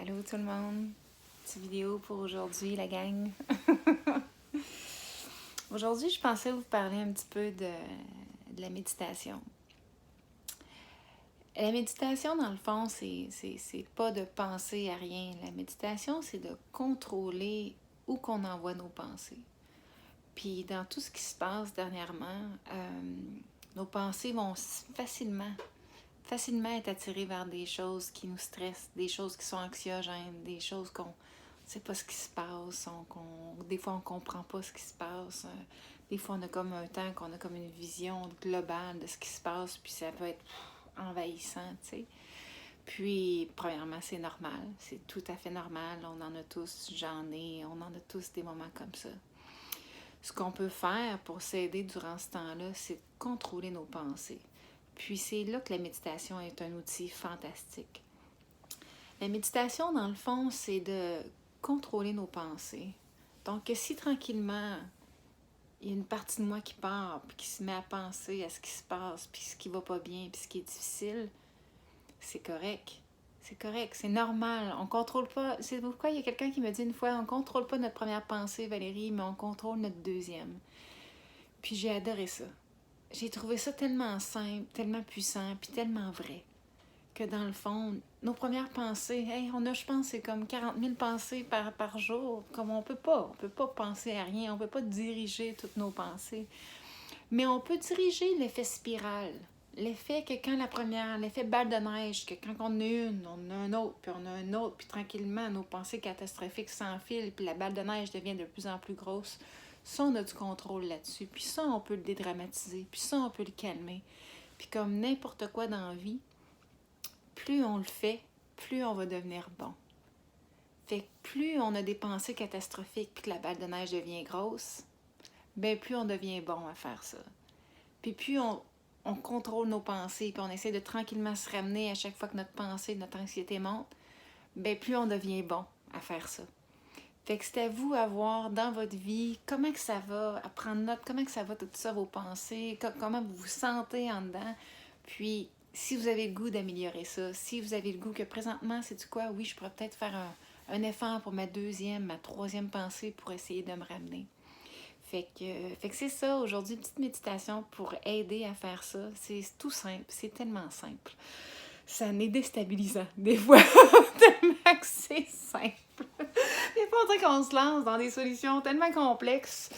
Allô tout le monde, petite vidéo pour aujourd'hui la gang. Aujourd'hui je pensais vous parler un petit peu de la méditation. La méditation dans le fond c'est pas de penser à rien. La méditation c'est de contrôler où qu'on envoie nos pensées. Puis dans tout ce qui se passe dernièrement, nos pensées vont facilement être attirées vers des choses qui nous stressent, des choses qui sont anxiogènes, des choses qu'on ne sait pas ce qui se passe, des fois on ne comprend pas ce qui se passe, des fois on a comme un temps qu'on a comme une vision globale de ce qui se passe, puis ça peut être envahissant, tu sais. Puis, premièrement, c'est normal, c'est tout à fait normal, on en a tous, on en a tous des moments comme ça. Ce qu'on peut faire pour s'aider durant ce temps-là, c'est de contrôler nos pensées. Puis c'est là que la méditation est un outil fantastique. La méditation, dans le fond, c'est de contrôler nos pensées. Donc, si tranquillement, il y a une partie de moi qui part, puis qui se met à penser à ce qui se passe, puis ce qui va pas bien, puis ce qui est difficile, c'est correct. C'est correct, c'est normal. On contrôle pas. C'est pourquoi il y a quelqu'un qui me dit une fois, on contrôle pas notre première pensée, Valérie, mais on contrôle notre deuxième. Puis j'ai adoré ça. J'ai trouvé ça tellement simple, tellement puissant, puis tellement vrai, que dans le fond, nos premières pensées, on a, je pense, c'est comme 40 000 pensées par jour, comme on peut pas penser à rien, on peut pas diriger toutes nos pensées, mais on peut diriger l'effet spirale, l'effet que quand l'effet balle de neige, que quand on a une, on a un autre, puis on a un autre, puis tranquillement, nos pensées catastrophiques s'enfilent, puis la balle de neige devient de plus en plus grosse. Ça, on a du contrôle là-dessus. Puis ça, on peut le dédramatiser. Puis ça, on peut le calmer. Puis comme n'importe quoi dans la vie, plus on le fait, plus on va devenir bon. Fait que plus on a des pensées catastrophiques puis que la balle de neige devient grosse, bien plus on devient bon à faire ça. Puis plus on contrôle nos pensées puis on essaie de tranquillement se ramener à chaque fois que notre pensée, notre anxiété monte, bien plus on devient bon à faire ça. Fait que c'est à vous à voir dans votre vie comment que ça va, à prendre note, comment que ça va tout ça, vos pensées, comment vous vous sentez en dedans. Puis, si vous avez le goût d'améliorer ça, si vous avez le goût que présentement, c'est quoi, oui, je pourrais peut-être faire un effort pour ma troisième pensée pour essayer de me ramener. Fait que c'est ça, aujourd'hui, petite méditation pour aider à faire ça. C'est tout simple, c'est tellement simple. Ça en est déstabilisant, des fois, tellement que c'est simple. Des fois, on dirait qu'on se lance dans des solutions tellement complexes.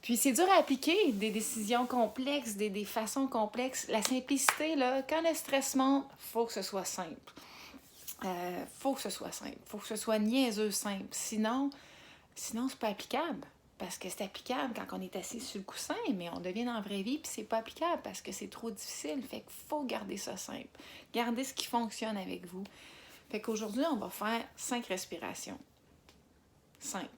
Puis c'est dur à appliquer, des décisions complexes, des façons complexes. La simplicité, là, quand le stress monte, il faut que ce soit simple. Faut que ce soit simple. Faut que ce soit niaiseux simple. Sinon c'est pas applicable. Parce que c'est applicable quand on est assis sur le coussin, mais on devient dans la vraie vie, puis c'est pas applicable parce que c'est trop difficile. Fait qu'il faut garder ça simple. Gardez ce qui fonctionne avec vous. Fait qu'aujourd'hui, on va faire 5 respirations. 5.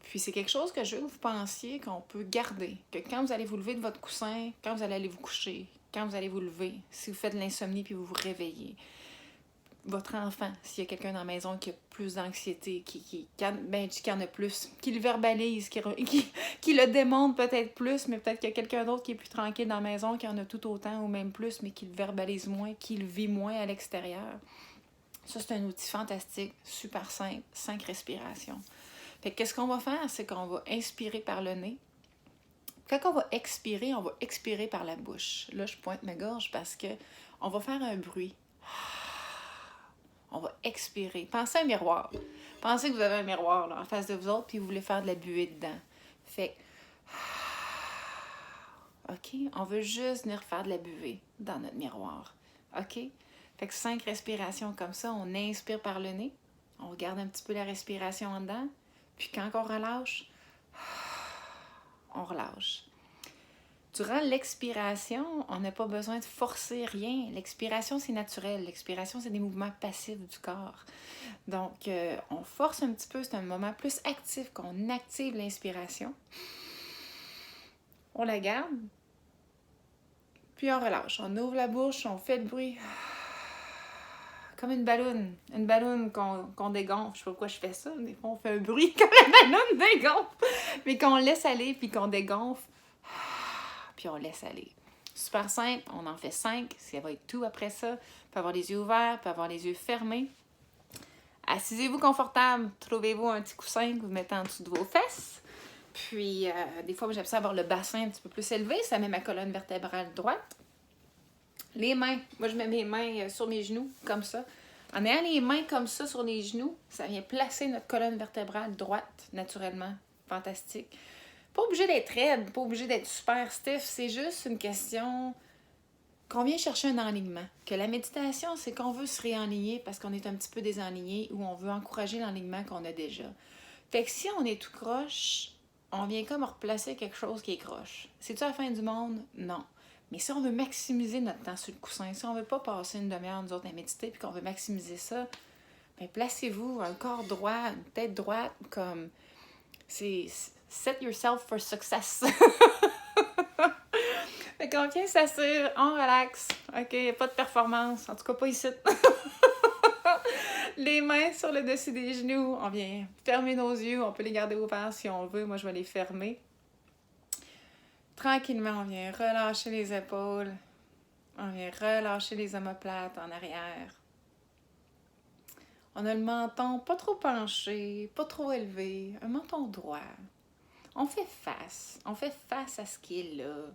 Puis c'est quelque chose que je veux que vous pensiez qu'on peut garder. Que quand vous allez vous lever de votre coussin, quand vous allez aller vous coucher, quand vous allez vous lever, si vous faites de l'insomnie puis vous vous réveillez, votre enfant, s'il y a quelqu'un dans la maison qui a plus d'anxiété, qui en a plus, qui le verbalise, qui le démontre peut-être plus, mais peut-être qu'il y a quelqu'un d'autre qui est plus tranquille dans la maison, qui en a tout autant ou même plus, mais qui le verbalise moins, qui le vit moins à l'extérieur. Ça, c'est un outil fantastique, super simple, 5 respirations. Fait que qu'est-ce qu'on va faire? C'est qu'on va inspirer par le nez. Quand on va expirer par la bouche. Là, je pointe ma gorge parce que on va faire un bruit. On va expirer. Pensez à un miroir. Pensez que vous avez un miroir là, en face de vous autres puis vous voulez faire de la buée dedans. Fait OK? On veut juste venir faire de la buée dans notre miroir. OK? Fait que 5 respirations comme ça. On inspire par le nez. On regarde un petit peu la respiration en dedans. Puis quand on relâche, on relâche. Durant l'expiration, on n'a pas besoin de forcer rien. L'expiration, c'est naturel. L'expiration, c'est des mouvements passifs du corps. Donc, on force un petit peu. C'est un moment plus actif qu'on active l'inspiration. On la garde. Puis on relâche. On ouvre la bouche, on fait le bruit. Comme une balloune. Une balloune qu'on dégonfle. Je sais pas pourquoi je fais ça. Des fois, on fait un bruit comme la balloune dégonfle. Mais qu'on laisse aller puis qu'on dégonfle. Puis on laisse aller. Super simple, on en fait 5, ça va être tout après ça. On peut avoir les yeux ouverts, on peut avoir les yeux fermés. Assisez-vous confortable, trouvez-vous un petit coussin que vous mettez en dessous de vos fesses. Puis, des fois, j'aime ça avoir le bassin un petit peu plus élevé, ça met ma colonne vertébrale droite. Les mains, moi je mets mes mains sur mes genoux, comme ça. En ayant les mains comme ça sur les genoux, ça vient placer notre colonne vertébrale droite, naturellement. Fantastique. Pas obligé d'être raide, pas obligé d'être super stiff, c'est juste une question qu'on vient chercher un enlignement. Que la méditation, c'est qu'on veut se réaligner parce qu'on est un petit peu désaligné ou on veut encourager l'enlignement qu'on a déjà. Fait que si on est tout croche, on vient comme replacer quelque chose qui est croche. C'est-tu la fin du monde? Non. Mais si on veut maximiser notre temps sur le coussin, si on veut pas passer une demi-heure, nous autres, à méditer, puis qu'on veut maximiser ça, bien, placez-vous un corps droit, une tête droite, comme... C'est set yourself for success. Fait qu'on vient s'asseoir, on relaxe. OK, y a pas de performance, en tout cas pas ici. Les mains sur le dessus des genoux, on vient fermer nos yeux, on peut les garder ouverts si on veut. Moi, je vais les fermer. Tranquillement, on vient relâcher les épaules. On vient relâcher les omoplates en arrière. On a le menton pas trop penché, pas trop élevé, un menton droit. On fait face. On fait face à ce qui est là.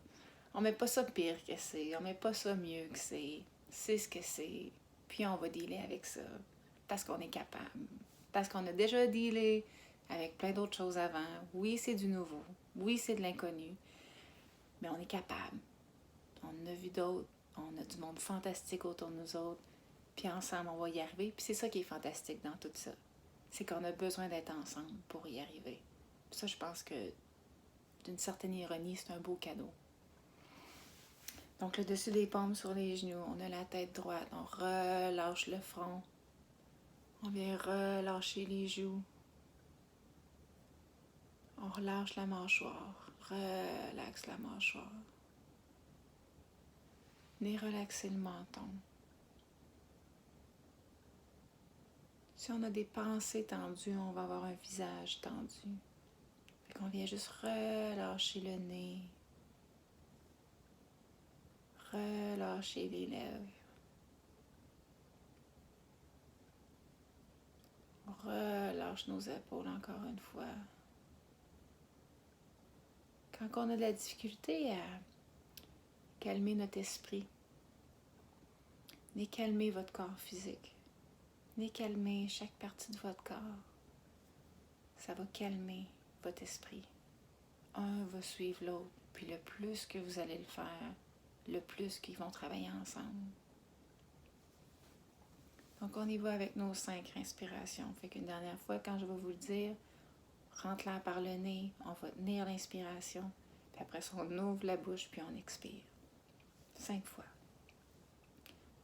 On met pas ça pire que c'est. On met pas ça mieux que c'est. C'est ce que c'est. Puis on va dealer avec ça. Parce qu'on est capable. Parce qu'on a déjà dealé avec plein d'autres choses avant. Oui, c'est du nouveau. Oui, c'est de l'inconnu. Mais on est capable. On en a vu d'autres. On a du monde fantastique autour de nous autres. Puis ensemble, on va y arriver. Puis c'est ça qui est fantastique dans tout ça. C'est qu'on a besoin d'être ensemble pour y arriver. Puis ça, je pense que d'une certaine ironie, c'est un beau cadeau. Donc, le dessus des paumes sur les genoux, on a la tête droite, on relâche le front. On vient relâcher les joues. On relâche la mâchoire, relaxe la mâchoire. Venez relaxer le menton. Si on a des pensées tendues, on va avoir un visage tendu. Fait qu'on vient juste relâcher le nez. Relâcher les lèvres. On relâche nos épaules encore une fois. Quand on a de la difficulté à calmer notre esprit, venez calmer votre corps physique. Venez calmer chaque partie de votre corps. Ça va calmer votre esprit. Un va suivre l'autre. Puis le plus que vous allez le faire, le plus qu'ils vont travailler ensemble. Donc on y va avec nos 5 respirations. Fait qu'une dernière fois, quand je vais vous le dire, rentre l'air par le nez, on va tenir l'inspiration. Puis après ça, on ouvre la bouche, puis on expire. 5 fois.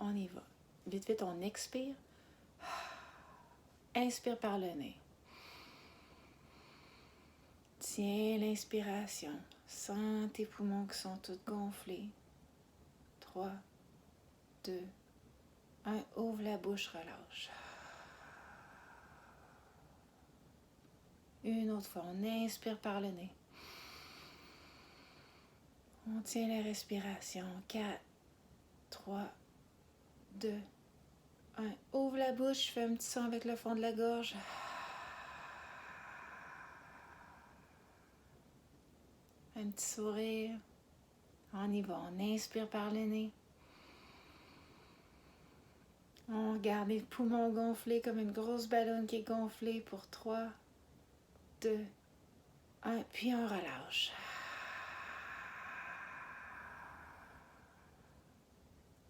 On y va. Vite, vite, on expire. Inspire par le nez. Tiens l'inspiration. Sens tes poumons qui sont tous gonflés. 3, 2, 1. Ouvre la bouche, relâche. Une autre fois, on inspire par le nez. On tient la respiration. 4, 3, 2, 1. Ouvre la bouche, fais un petit son avec le fond de la gorge. Un petit sourire. On y va, on inspire par le nez. On regarde les poumons gonflés comme une grosse ballonne qui est gonflée pour 3, 2, 1. Puis on relâche.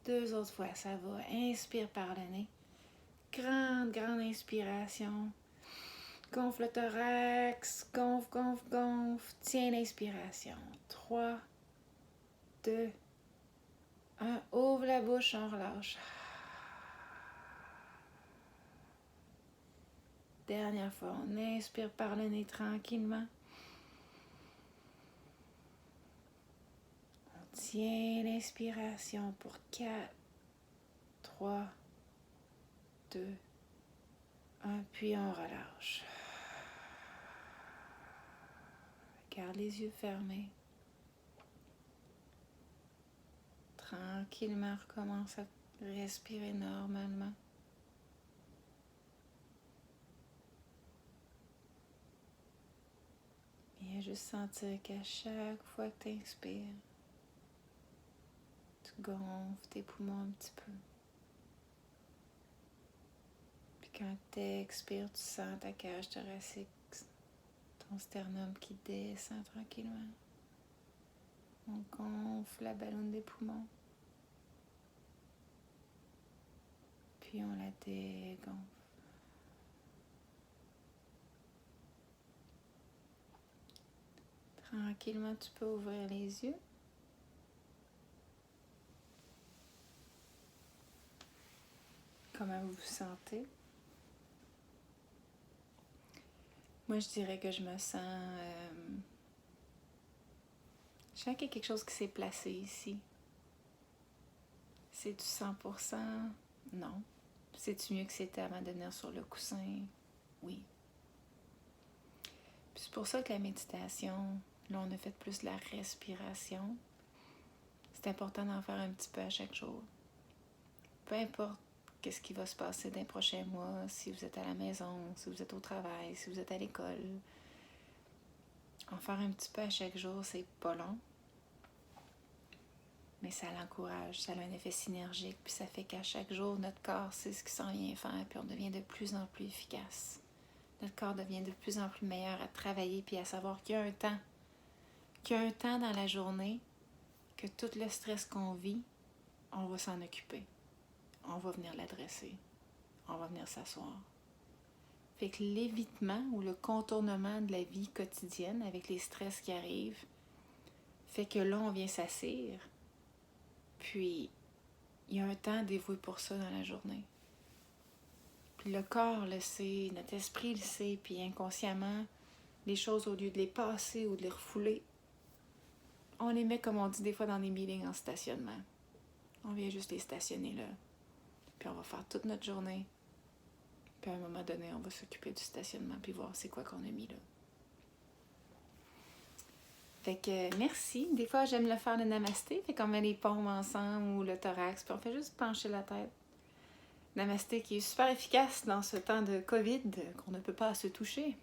2 autres fois, ça va. Inspire par le nez. Grande, grande inspiration. Gonfle le thorax. Gonfle, gonfle, gonfle. Tiens l'inspiration. 3, 2, 1. Ouvre la bouche, on relâche. Dernière fois, on inspire par le nez tranquillement. On tient l'inspiration pour 4, 3, 2, 1. Puis on relâche. Garde les yeux fermés. Tranquillement, recommence à respirer normalement. juste sentir qu'à chaque fois que tu inspires, tu gonfles tes poumons un petit peu. Puis quand tu expires, tu sens ta cage thoracique, ton sternum qui descend tranquillement. On gonfle la ballonne des poumons. Puis on la dégonfle. Tranquillement, tu peux ouvrir les yeux. Comment vous vous sentez? Moi, je dirais que je me sens... je sens qu'il y a quelque chose qui s'est placé ici. C'est-tu 100%? Non. C'est-tu mieux que c'était avant de venir sur le coussin? Oui. Puis c'est pour ça que la méditation, là, on a fait plus de la respiration. C'est important d'en faire un petit peu à chaque jour. Peu importe qu'est-ce qui va se passer dans les prochains mois, si vous êtes à la maison, si vous êtes au travail, si vous êtes à l'école. En faire un petit peu à chaque jour, c'est pas long. Mais ça l'encourage, ça a un effet synergique, puis ça fait qu'à chaque jour, notre corps sait ce qu'il s'en vient faire, puis on devient de plus en plus efficace. Notre corps devient de plus en plus meilleur à travailler, puis à savoir qu'il y a un temps dans la journée, que tout le stress qu'on vit, on va s'en occuper. On va venir l'adresser. On va venir s'asseoir. Fait que l'évitement ou le contournement de la vie quotidienne avec les stress qui arrivent, fait que là, on vient s'assire. Puis, il y a un temps dévoué pour ça dans la journée. Puis le corps le sait, notre esprit le sait, puis inconsciemment, les choses, au lieu de les passer ou de les refouler, on les met, comme on dit des fois dans des meetings, en stationnement. On vient juste les stationner là. Puis on va faire toute notre journée. Puis à un moment donné, on va s'occuper du stationnement puis voir c'est quoi qu'on a mis là. Fait que merci. Des fois, j'aime le faire le namasté. Fait qu'on met les paumes ensemble ou le thorax. Puis on fait juste pencher la tête. Namasté qui est super efficace dans ce temps de COVID qu'on ne peut pas se toucher.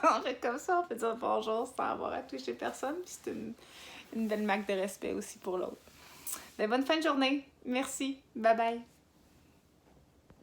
En fait, comme ça, on peut dire bonjour sans avoir à toucher personne. Puis c'est une belle marque de respect aussi pour l'autre. Ben, bonne fin de journée. Merci. Bye bye.